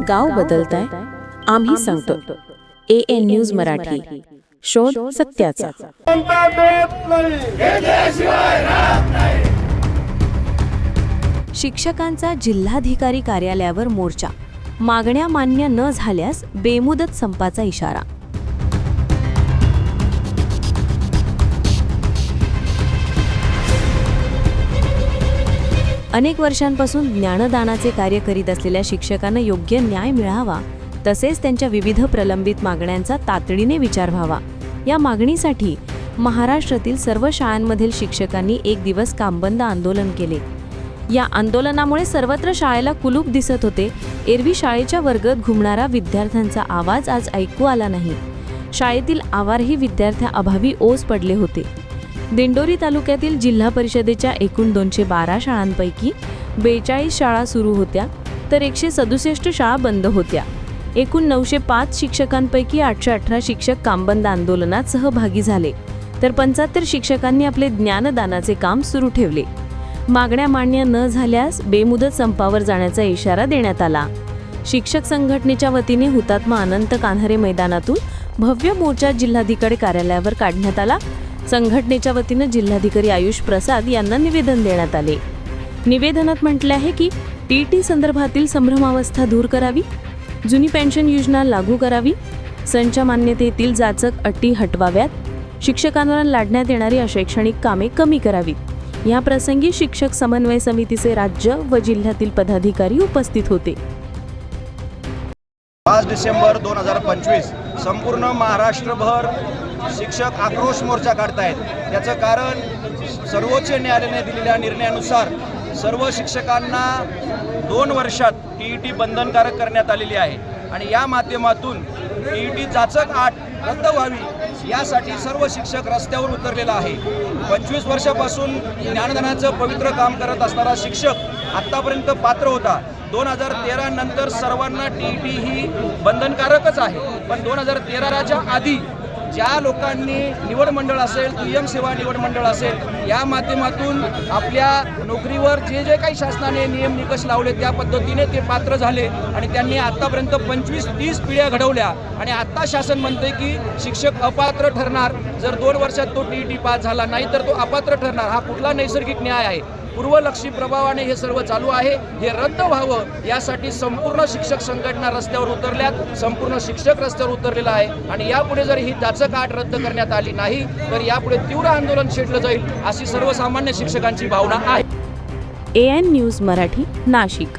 गाव बदलताय, आम्ही सांगतो. AN न्यूज मराठी, शोध सत्याचा. शिक्षकांचा जिल्हाधिकारी कार्यालयावर मोर्चा, मागण्या मान्य न झाल्यास बेमुदत संपाचा इशारा. अनेक वर्षांपासून ज्ञानदानाचे कार्य करीत असलेल्या शिक्षकांना योग्य न्याय मिळावा, तसेच त्यांच्या विविध प्रलंबित मागण्यांचा तातडीने विचार व्हावा, या मागणीसाठी महाराष्ट्रातील सर्व शाळांमधील शिक्षकांनी एक दिवस कामबंद आंदोलन केले. या आंदोलनामुळे सर्वत्र शाळेला कुलूप दिसत होते. एरवी शाळेच्या वर्गात घुमणारा विद्यार्थ्यांचा आवाज आज ऐकू आला नाही. शाळेतील आवारही विद्यार्थ्याअभावी ओस पडले होते. दिंडोरी तालुक्यातील जिल्हा परिषदेच्या एकूण 212 शाळांपैकी 42 शाळा सुरू होत्या, तर 167 शाळा बंद होत्या. एकूण 905 शिक्षकांपैकी 818 शिक्षक कामबंद आंदोलनात सहभागी झाले, तर 75 शिक्षकांनी आपले ज्ञानदानाचे काम सुरू ठेवले. मागण्या मान्य न झाल्यास बेमुदत संपावर जाण्याचा इशारा देण्यात आला. शिक्षक संघटनेच्या वतीने हुतात्मा अनंत कान्हारे मैदानातून भव्य मोर्चा जिल्हाधिकारी कार्यालयावर काढण्यात आला. संघटनेच्या वतीनं जिल्हाधिकारी आयुष प्रसाद यांना निवेदन देण्यात आले. निवेदनात म्हटले आहे की TET संदर्भातील संभ्रमावस्था दूर करावी, जुनी पेन्शन योजना लागू करावी, संच मान्यतेतील जाचक अटी हटवाव्यात, शिक्षकांवर लादण्यात येणारी अशैक्षणिक कामे कमी करावीत. या प्रसंगी शिक्षक समन्वय समितीचे राज्य व जिल्ह्यातील पदाधिकारी उपस्थित होते. 5 डिसेंबर 2025 संपूर्ण महाराष्ट्रभर शिक्षक आक्रोश मोर्चा काढतायत. त्याचं कारण सर्वोच्च न्यायालयाने दिलेल्या निर्णयानुसार सर्व शिक्षकांना 2 वर्षात TET बंधनकारक करण्यात आलेली आहे आणि या माध्यमातून TET जाचक अट रद्द व्हावी यासाठी सर्व शिक्षक रस्त्यावर उतरलेला आहे. 25 वर्षापासून ज्ञानदानाचं पवित्र काम करत असणारा शिक्षक आत्तापर्यंत पात्र होता. 2013 नंतर सर्वांना TET ही बंधनकारकच आहे, पण 2013च्या आधी ज्या लोकांनी निवड मंडळ असेल, दुय्यम सेवा निवड मंडळ असेल, या माध्यमातून आपल्या नोकरीवर जे जे काही शासनाने नियम निकष लावले त्या पद्धतीने ते पात्र झाले आणि त्यांनी आत्तापर्यंत 25-30 पिढ्या घडवल्या आणि आत्ता शासन म्हणते की शिक्षक अपात्र ठरणार जर 2 वर्षात तो TET पास झाला नाही तर तो अपात्र ठरणार. हा कुठला नैसर्गिक न्याय आहे? पूर्वलक्षी प्रभावाने हे सर्व चालू आहे. हे रद्द व्हावं यासाठी संपूर्ण शिक्षक संघटना रस्त्यावर उतरल्यात, संपूर्ण शिक्षक रस्त्यावर उतरलेला आहे आणि यापुढे जर ही जाचक अट रद्द करण्यात आली नाही तर यापुढे तीव्र आंदोलन छेडलं जाईल अशी सर्वसामान्य शिक्षकांची भावना आहे. AN news Marathi, Nashik.